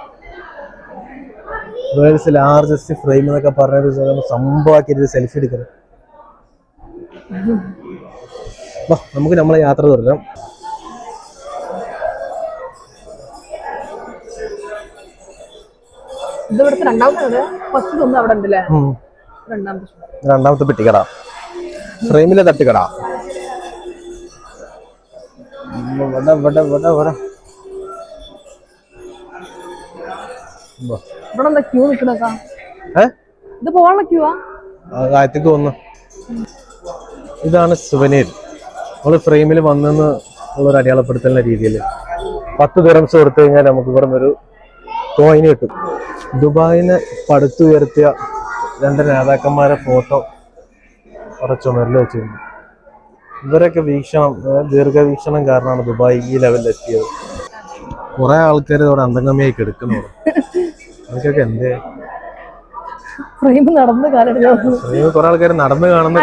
വേൾഡ്സ് ലാർജസ്റ്റ് ഫ്രെയിം എന്നൊക്കെ പറഞ്ഞൊരു സംഭവമാക്കിയിട്ട് സെൽഫി എടുക്കണം. നമുക്ക് നമ്മളെ യാത്ര തുടരാം. രണ്ടാമത്തെ പെട്ടിക്കട, ഫ്രെയിമിലെ തട്ടുകട. ഇതാണ് സുവനീർ. നമ്മള് ഫ്രെയിമിൽ വന്നെന്ന് ഉള്ളൊരു അടയാളപ്പെടുത്തുന്ന രീതിയിൽ 10 ദിർഹംസ് കൊടുത്തു കഴിഞ്ഞാൽ നമുക്ക് ഇവിടെ നിന്നൊരു കോയിന് കിട്ടും. ദുബായിനെ പടുത്തുയർത്തിയ 2 നേതാക്കന്മാരെ ഫോട്ടോ അവിടെ ചുമരിൽ വെച്ചിരുന്നു. ഇവരൊക്കെ ദീർഘവീക്ഷണം കാരണമാണ് ദുബായ് ഈ ലെവലിലെത്തിയത്. കുറെ ആൾക്കാർ ഇവിടെ അന്തംഗമിയായി കിടക്കുന്നു. അവർക്കൊക്കെ എന്തേ കുറെ ആൾക്കാർ നടന്നു കാണുന്ന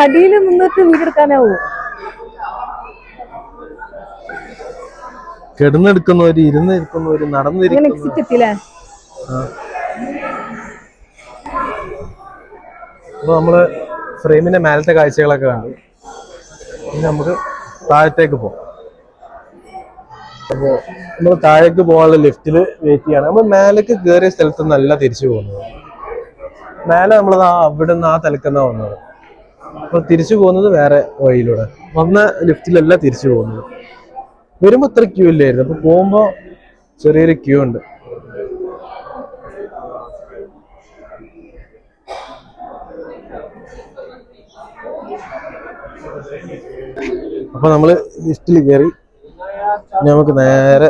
അടിയിൽ നിന്നിട്ട് വീടെടുക്കാനാവോ? കിടന്നെടുക്കുന്നവര്, ഇരുന്നിരിക്കുന്നവര്, നടന്നിരിക്കുന്നവര്. അപ്പൊ നമ്മള് ഫ്രെയിമിന്റെ മേലത്തെ കാഴ്ചകളൊക്കെ കണ്ടു. ഇനി നമുക്ക് താഴത്തേക്ക് പോകാം. അപ്പോ നമ്മൾ താഴേക്ക് പോകാനുള്ള ലിഫ്റ്റില് വെയിറ്റ് ചെയ്യാണ്. നമ്മൾ മേലേക്ക് കയറിയ സ്ഥലത്ത് നല്ല തിരിച്ചു പോകുന്നത്. മേലെ നമ്മളത് അവിടെ നിന്ന് ആ തലക്കുന്ന വന്നത്. അപ്പൊ തിരിച്ചു പോകുന്നത് വേറെ വഴിയിലൂടെ. വന്ന ലിഫ്റ്റിലല്ല തിരിച്ചു പോകുന്നത്. വരുമ്പോ അത്ര ക്യൂ ഇല്ലായിരുന്നു. അപ്പൊ പോകുമ്പോ ചെറിയൊരു ക്യൂ ഉണ്ട്. അപ്പൊ നമ്മള് ലിഫ്റ്റിൽ കയറി നമുക്ക് നേരെ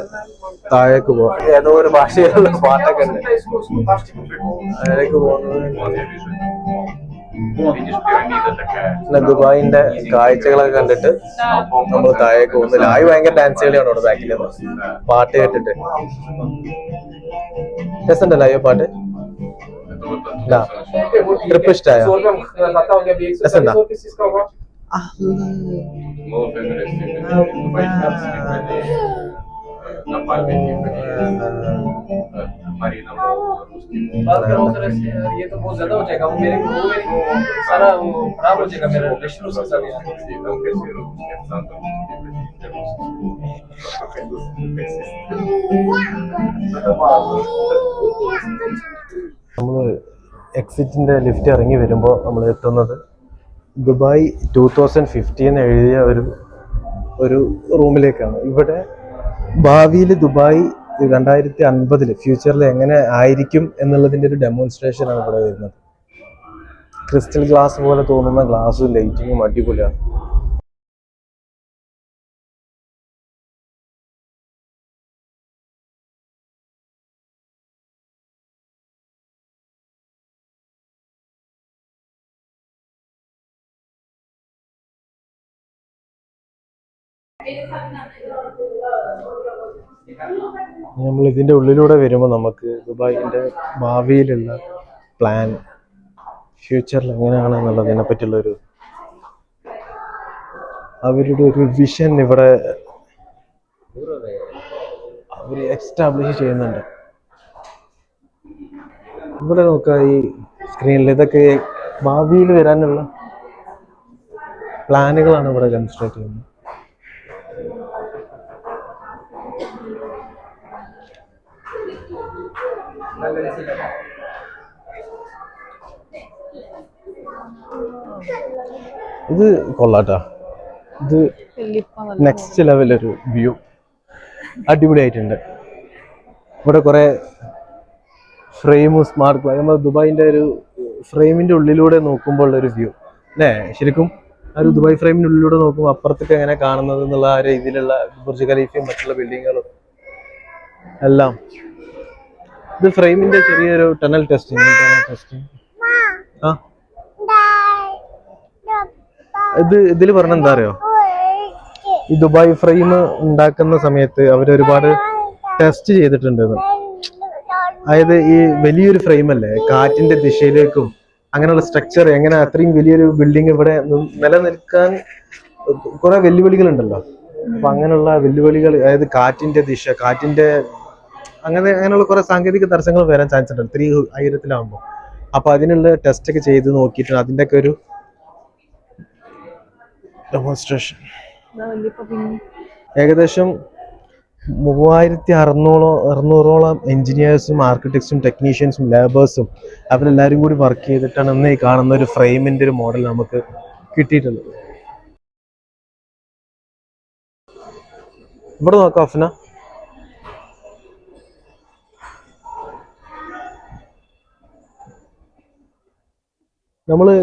താഴേക്ക് പോവാം. ഏതോ ഒരു ഭാഷയിലുള്ള പാട്ടൊക്കെ ഉണ്ട്. താഴേക്ക് പോകുന്നത് ദുബായിന്റെ കാഴ്ചകളൊക്കെ കണ്ടിട്ട് നമ്മൾ താഴേക്ക് പോകുന്നില്ല. ആയി ഭയങ്കര ഡാൻസ് കളിയാണ് അവിടെ ബാക്കിൽ പാട്ട് കേട്ടിട്ട്. രസമുണ്ടല്ലോ അയ്യോ പാട്ട്. ട്രിപ്പ് ഇഷ്ടമായോ? രസമുണ്ടോ? बात करो सर, ये तो बहुत ज्यादा हो जाएगा। वो मेरे सारा खराब हो जाएगा मेरा रिलेशन उसके साथ। നമ്മള് എക്സിറ്റിന്റെ ലിഫ്റ്റ് ഇറങ്ങി വരുമ്പോൾ നമ്മൾ എത്തുന്നത് ദുബായ് 2015 എഴുതിയ ഒരു റൂമിലേക്കാണ്. ഇവിടെ ഭാവിയിൽ ദുബായ് 2050 ഫ്യൂച്ചറിൽ എങ്ങനെ ആയിരിക്കും എന്നുള്ളതിന്റെ ഒരു ഡെമോൺസ്ട്രേഷൻ ആണ് ഇവിടെ വരുന്നത്. ക്രിസ്റ്റൽ ഗ്ലാസ് പോലെ തോന്നുന്ന ഗ്ലാസും ലൈറ്റിങ്ങും അടിപൊളിയാണ്. നമ്മൾ ഇതിന്റെ ഉള്ളിലൂടെ വരുമ്പോൾ നമുക്ക് ദുബായിന്റെ ഭാവിയിലുള്ള പ്ലാൻ, ഫ്യൂച്ചറിൽ എങ്ങനെയാണ് എന്നുള്ളതിനെ പറ്റിയുള്ള അവരുടെ ഒരു വിഷൻ ഇവിടെ അവർ എക്സ്റ്റാബ്ലിഷ് ചെയ്യുന്നുണ്ട്. ഇവിടെ നോക്കുക, ഈ സ്ക്രീനിൽ ഇതൊക്കെ ഭാവിയിൽ വരാനുള്ള പ്ലാനുകളാണ് ഇവിടെ ഡെമോൺസ്ട്രേറ്റ് ചെയ്യുന്നത്. ഇത് കൊള്ളാട്ടാ, ഇത് നെക്സ്റ്റ് ലെവലൊരു വ്യൂ, അടിപൊളിയായിട്ടുണ്ട്. ഇവിടെ കുറെ ഫ്രെയിമും സ്മാർട്ട് നമ്മൾ ദുബായിന്റെ ഒരു ഫ്രെയിമിന്റെ ഉള്ളിലൂടെ നോക്കുമ്പോൾ ഉള്ള ഒരു വ്യൂ അല്ലേ? ശരിക്കും ആ ഒരു ദുബായ് ഫ്രെയിമിന്റെ ഉള്ളിലൂടെ നോക്കുമ്പോൾ അപ്പുറത്തേക്ക് എങ്ങനെ കാണുന്നത് എന്നുള്ള ആ രീതിയിലുള്ള ബുർജ് ഖലീഫയും മറ്റുള്ള ബിൽഡിങ്ങുകളും എല്ലാം. ഇത് ഫ്രെയിമിന്റെ ചെറിയൊരു ടണൽ ടെസ്റ്റിംഗ്. ആ ഇതിൽ പറഞ്ഞ എന്താ അറിയോ, ഈ ദുബായ് ഫ്രെയിം ഉണ്ടാക്കുന്ന സമയത്ത് അവരൊരുപാട് ടെസ്റ്റ് ചെയ്തിട്ടുണ്ട്. അതായത് ഈ വലിയൊരു ഫ്രെയിം അല്ലേ, കാറ്റിന്റെ ദിശയിലേക്കും അങ്ങനെയുള്ള സ്ട്രക്ചർ എങ്ങനെ അത്രയും വലിയൊരു ബിൽഡിംഗ് ഇവിടെ നിലനിൽക്കാൻ കുറെ വെല്ലുവിളികൾ ഉണ്ടല്ലോ. അപ്പൊ അങ്ങനെയുള്ള വെല്ലുവിളികൾ, അതായത് കാറ്റിന്റെ ദിശ, കാറ്റിന്റെ അങ്ങനെയുള്ള കുറെ സാങ്കേതിക തടസ്സങ്ങൾ വരാൻ ചാൻസ് ഉണ്ട് 3 ഉയരത്തിലാവുമ്പോൾ. അപ്പൊ അതിനുള്ള ടെസ്റ്റ് ഒക്കെ ചെയ്ത് നോക്കിയിട്ട് അതിന്റെ ഒക്കെ ഒരു ഡെമോൺസ്ട്രേഷൻ. ഏകദേശം 3600ഓളം എഞ്ചിനീയേഴ്സും ആർക്കിടെക്ട്സും ടെക്നീഷ്യൻസും ലേബേഴ്സും അവരെല്ലാവരും കൂടി വർക്ക് ചെയ്തിട്ടാണ് ഇന്ന് ഈ കാണുന്ന ഒരു ഫ്രെയിമിന്റെ ഒരു മോഡൽ നമുക്ക് കിട്ടിയിട്ടുള്ളത്. ഇവിടെ നോക്കാം അഫ്ന, നമ്മള്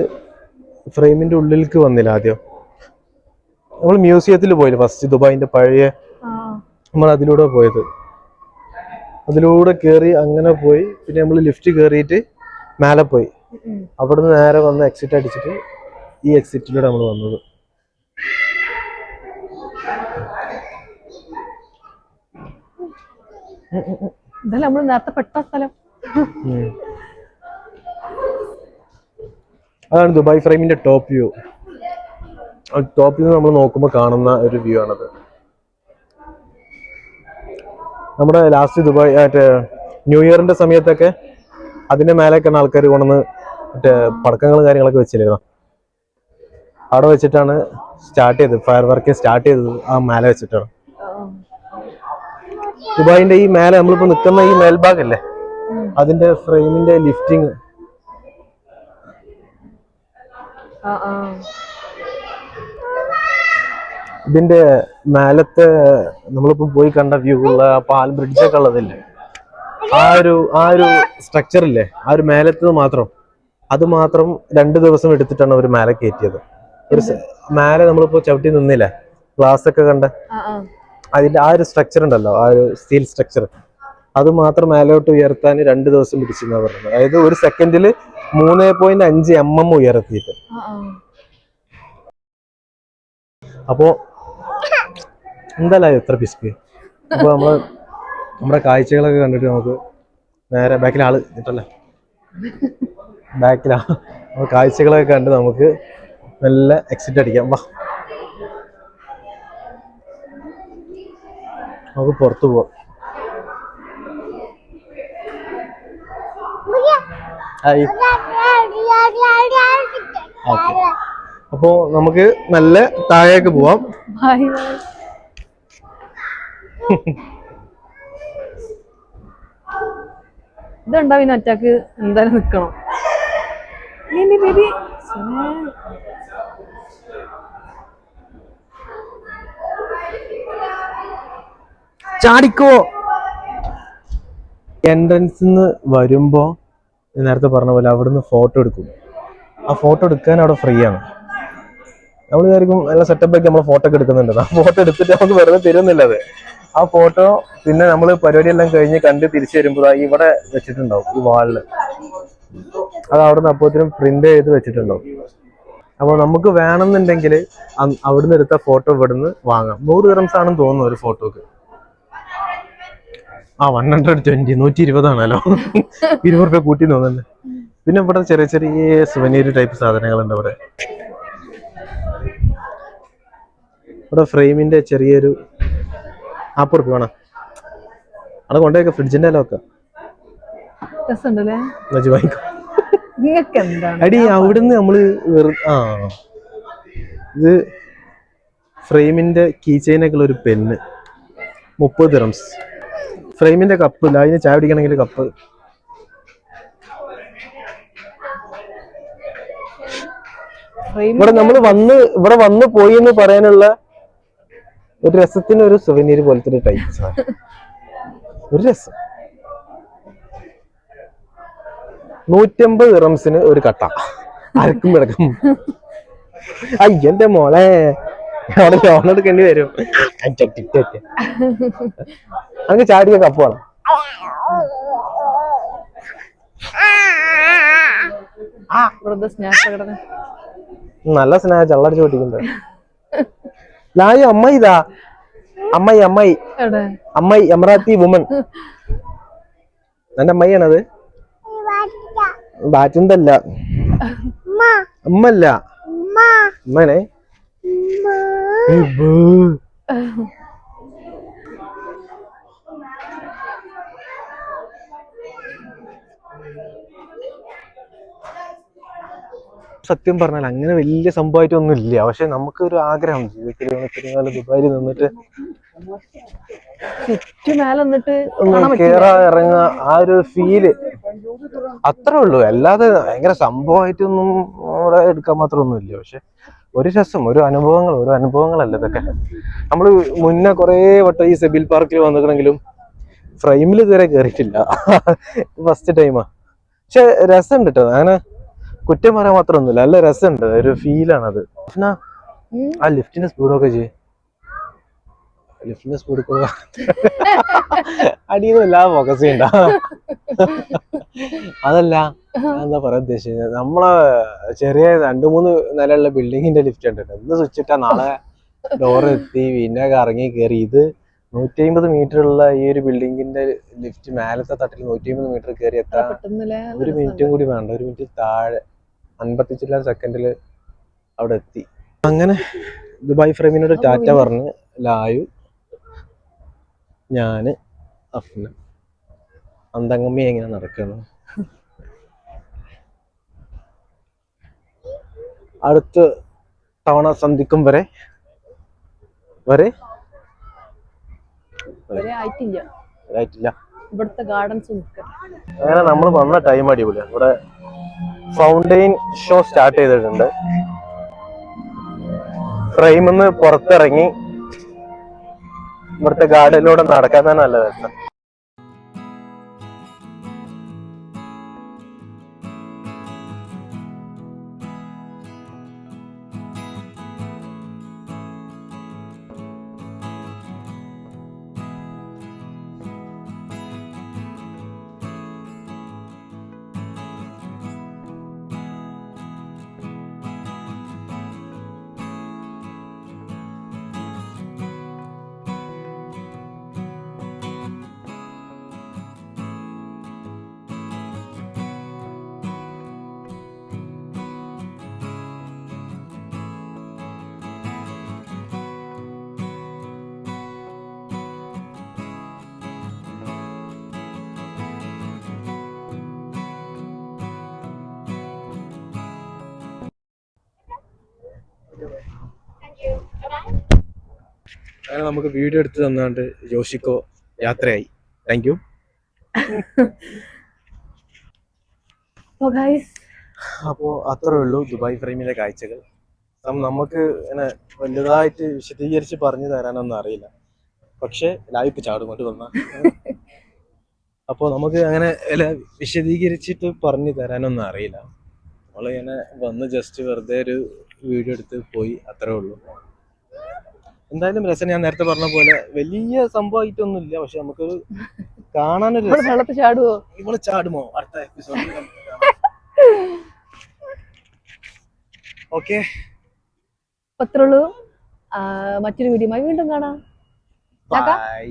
ഫ്രെയിമിന്റെ ഉള്ളിലേക്ക് വന്നില്ല. ആദ്യം നമ്മൾ മ്യൂസിയത്തിൽ പോയില്ല ഫസ്റ്റ്, ദുബായിന്റെ പഴയ, നമ്മൾ അതിലൂടെ പോയത്. അതിലൂടെ കയറി അങ്ങനെ പോയി, പിന്നെ നമ്മൾ ലിഫ്റ്റ് കയറിയിട്ട് മേലെ പോയി. അവിടുന്ന് നേരെ വന്ന് എക്സിറ്റ് അടിച്ചിട്ട് ഈ എക്സിറ്റിലൂടെ നമ്മൾ വന്നത്. നമ്മൾ നേരത്തെ പെട്ട സ്ഥലം. അതാണ് ദുബായ് ഫ്രെയിമിന്റെ ടോപ്പ് വ്യൂ. ടോപ്പിൽ നിന്ന് നമ്മൾ നോക്കുമ്പോൾ കാണുന്ന ഒരു വ്യൂ ആണത്. നമ്മുടെ ലാസ്റ്റ് ദുബായ് മറ്റേ ന്യൂ ഇയറിന്റെ സമയത്തൊക്കെ അതിന്റെ മേലേക്കാണ് ആൾക്കാർ കൊണ്ടുവന്ന് മറ്റേ പടക്കങ്ങളും കാര്യങ്ങളൊക്കെ വെച്ചിരുന്നു. അവിടെ വെച്ചിട്ടാണ് സ്റ്റാർട്ട് ചെയ്തത്, ഫയർ വർക്ക് സ്റ്റാർട്ട് ചെയ്തത് ആ മേലെ വെച്ചിട്ടാണ്. ദുബായിന്റെ ഈ മേലെ നമ്മളിപ്പോ നിൽക്കുന്ന ഈ മേൽഭാഗല്ലേ, അതിന്റെ ഫ്രെയിമിന്റെ ലിഫ്റ്റിങ്. ഇതിന്റെ മേലത്തെ നമ്മളിപ്പോ പോയി കണ്ട വ്യൂ ഉള്ള പാൽ ബ്രിഡ്ജൊക്കെ ഉള്ളതല്ലേ, ആ ഒരു സ്ട്രക്ചർ ഇല്ലേ, ആ ഒരു മേലത്തത് മാത്രം, അത് മാത്രം 2 ദിവസം എടുത്തിട്ടാണ് അവർ മേലെ കയറ്റിയത്. ഒരു മേലെ നമ്മളിപ്പോ ചവിട്ടി നിന്നില്ലേ, ഗ്ലാസ് ഒക്കെ കണ്ട അതിന്റെ ആ ഒരു സ്ട്രക്ചർ ഉണ്ടല്ലോ, ആ ഒരു സ്റ്റീൽ സ്ട്രക്ചർ, അത് മാത്രം മേലോട്ട് ഉയർത്താൻ 2 ദിവസം പിടിച്ചെന്നാ പറഞ്ഞത്. അതായത് ഒരു സെക്കൻഡില് 3.5 mm ഉയർത്തിയിട്ട്. അപ്പോ എന്തായാലും എത്ര പിസ്ക്. അപ്പൊ നമ്മുടെ കാഴ്ചകളൊക്കെ കണ്ടിട്ട് നമുക്ക് നേരെ ബാക്കിലാള് കിട്ടല്ലേ, കാഴ്ചകളൊക്കെ കണ്ട് നമുക്ക് നല്ല എക്സിറ്റ് അടിക്കാം. വാ, നമുക്ക് പുറത്തു പോവാം. ഓക്കെ, അപ്പോ നമുക്ക് നല്ല താഴേക്ക് പോവാം. ഇതുണ്ടാവും ഇനി ഒറ്റക്ക് എന്തായാലും നിക്കണം. ബേബി ചാടിക്കോ. എൻട്രൻസിൽ നിന്ന് വരുമ്പോൾ നേരത്തെ പറഞ്ഞ പോലെ അവിടുന്ന് ഫോട്ടോ എടുക്കും. ആ ഫോട്ടോ എടുക്കാൻ അവിടെ ഫ്രീ ആണ്. നമ്മൾ വിചാരിക്കും നല്ല സെറ്റപ്പ് ആക്കി നമ്മൾ ഫോട്ടോ ഒക്കെ എടുക്കുന്നുണ്ട്. ആ ഫോട്ടോ എടുത്തിട്ട് നമുക്ക് വെറുതെ തരുന്നില്ല അത്. ആ ഫോട്ടോ പിന്നെ നമ്മൾ പരിപാടിയെല്ലാം കഴിഞ്ഞ് കണ്ട് തിരിച്ചു വരുമ്പോൾ ഇവിടെ വെച്ചിട്ടുണ്ടാവും, ഈ വാളില്. അത് അവിടുന്ന് അപ്പോഴത്തേനും പ്രിന്റ് ചെയ്ത് വെച്ചിട്ടുണ്ടാവും. അപ്പോൾ നമുക്ക് വേണമെന്നുണ്ടെങ്കിൽ അവിടുന്ന് എടുത്ത ഫോട്ടോ ഇവിടുന്ന് വാങ്ങാം. 100 dirhams ആണെന്ന് തോന്നുന്നു ഒരു ഫോട്ടോക്ക്. 120, 120 ആണല്ലോ. 20 രൂപ കൂട്ടി തോന്നുന്നുണ്ട്. പിന്നെ ഇവിടെ ചെറിയ ചെറിയ സുവനീർ ടൈപ്പ് സാധനങ്ങളുണ്ട്. ഇവിടെ ഫ്രെയിമിന്റെ ചെറിയൊരു 40 രൂപ വേണം. അവിടെ കൊണ്ടുപോയി ഫ്രിഡ്ജിന്റെ എല്ലാം വെക്കാം. വാങ്ങിക്കോ. അടി അവിടുന്ന് നമ്മള് ഇത് ഫ്രെയിമിന്റെ കീ ചെയിനൊക്കെ ഒരു പെന്ന് 30 dirhams. ഫ്രെയിമിന്റെ കപ്പ് ഇല്ല, അതിന് ചായ പിടിക്കണമെങ്കിൽ കപ്പ്. ഇവിടെ നമ്മൾ ഇവിടെ വന്ന് പോയി എന്ന് പറയാനുള്ള ഒരു രസത്തിന് ഒരു സുവനീർ പോലത്തെ ഒരു ടൈപ്പ് സാധനം. ഒരു രസം. 150 dirhamsന് ഒരു കട്ട. ആർക്കും കിടക്കും. അയ്യന്റെ മോളെ അവിടെ ലോൺ എടുക്കേണ്ടി വരും. നമുക്ക് ചാടിയ കപ്പ് വേണം. നല്ല സ്നേഹ ചള്ളടിച്ചു പൊട്ടിക്കുന്നത്. ലായി അമ്മായി ഇതാ, അമ്മായി അമ്മായി അമ്മായി എമറാത്തി വുമൺ. എന്റെ അമ്മയാണത്. ബാറ്റന്തല്ല, അമ്മല്ല, അമ്മനെ. സത്യം പറഞ്ഞാൽ അങ്ങനെ വലിയ സംഭവമായിട്ടൊന്നും ഇല്ല. പക്ഷെ നമുക്കൊരു ആഗ്രഹം ജീവിതത്തിൽ ദുബായിൽ നിന്നിട്ട് കേറാ ഇറങ്ങുക, ആ ഒരു ഫീല് അത്രേ ഉള്ളൂ. അല്ലാതെ ഭയങ്കര സംഭവമായിട്ടൊന്നും അവിടെ എടുക്കാൻ മാത്രമൊന്നും ഇല്ല. പക്ഷെ ഒരു രസം, ഓരോ അനുഭവങ്ങളല്ല ഇതൊക്കെ. നമ്മള് മുന്നേ കുറെ വട്ടം ഈ സെബിൽ പാർക്കിൽ വന്നിട്ടുണ്ടെങ്കിലും ഫ്രെയിമിൽ ഇതുവരെ കയറിയിട്ടില്ല. ഫസ്റ്റ് ടൈമാ. പക്ഷെ രസമുണ്ട് കേട്ടോ. അങ്ങനെ കുറ്റം പറയാൻ മാത്രമൊന്നുമില്ല, നല്ല രസമുണ്ട്. ഒരു ഫീലാണത്. ആ ലിഫ്റ്റിന്റെ സ്പീഡൊക്കെ ചെയ്യും. ലിഫ്റ്റിന്റെ സ്പീഡ് അടിയൊന്നുമില്ല, ഫോക്കസ് ചെയ്യണ്ട. അതല്ല എന്താ പറയാ ഉദ്ദേശിച്ചത്, നമ്മളെ ചെറിയ 2-3 നിലയുള്ള ബിൽഡിങ്ങിന്റെ ലിഫ്റ്റ് ഉണ്ട്. ഇന്ന് സ്വിച്ച് ഇട്ടാ നാളെ ഡോർ എത്തി, പിന്നെ കറങ്ങി കയറി. ഇത് 150 മീറ്റർ ഉള്ള ഈ ഒരു ബിൽഡിങ്ങിന്റെ ലിഫ്റ്റ് മേലത്തെ തട്ടിൽ 150 മീറ്റർ കയറി എത്താൻ 1 മിനിറ്റും കൂടി വേണ്ട. 1 മിനിറ്റ് താഴെ 55 സെക്കൻഡില് അവിടെ എത്തി. അങ്ങനെ ദുബായ് ഫ്രെയിമിനോട് ടാറ്റ പറഞ്ഞ് ലായു, ഞാന്, അഫ്ന, അന്തങ്ങമ്മ എങ്ങനെ നടക്കുന്നു. അടുത്ത തവണ സന്ധിക്കും വരെ ആയിട്ടില്ല. ഇവിടുത്തെ ഗാർഡൻസ് അങ്ങനെ നമ്മൾ വന്ന ടൈം അടിപൊളിയാണ്. ഇവിടെ ഫൗണ്ടെയിൻ ഷോ സ്റ്റാർട്ട് ചെയ്തിട്ടുണ്ട്. ഫ്രെയിമിൽ നിന്ന് പുറത്തിറങ്ങി ഇവിടുത്തെ ഗാർഡനിലൂടെ നടക്കാൻ തന്നെ നല്ല രസം. അങ്ങനെ നമുക്ക് വീഡിയോ എടുത്ത് തന്നാണ്ട് യോഷിക്കോ യാത്രയായി. Thank you. അപ്പോൾ അത്രേ ഉള്ളൂ ദുബായ് ഫ്രെയിമിലെ കാഴ്ചകൾ. നമുക്ക് ഇങ്ങനെ വലുതായിട്ട് വിശദീകരിച്ച് പറഞ്ഞു തരാനൊന്നും അറിയില്ല. പക്ഷെ ലൈഫ് ചാടും കൊണ്ട് വന്ന അപ്പോൾ നമുക്ക് അങ്ങനെ വിശദീകരിച്ചിട്ട് പറഞ്ഞു തരാനൊന്നും അറിയില്ല. നമ്മളിങ്ങനെ വന്ന് ജസ്റ്റ് വെറുതെ ഒരു വീഡിയോ എടുത്ത് പോയി, അത്രേ ഉള്ളൂ. എന്തായാലും രസം, ഞാൻ നേരത്തെ പറഞ്ഞ പോലെ വലിയ സംഭവമായിട്ടൊന്നും ഇല്ല, പക്ഷെ നമുക്ക് കാണാനൊരു വെള്ളത്തിൽ ചാടുവോ? ഇവള് ചാടുമോ അടുത്ത എപ്പിസോഡിൽ? ഓക്കെ, അത്രേ ഉള്ളൂ. മറ്റൊരു വീഡിയോയുമായി വീണ്ടും കാണാം. ബൈ.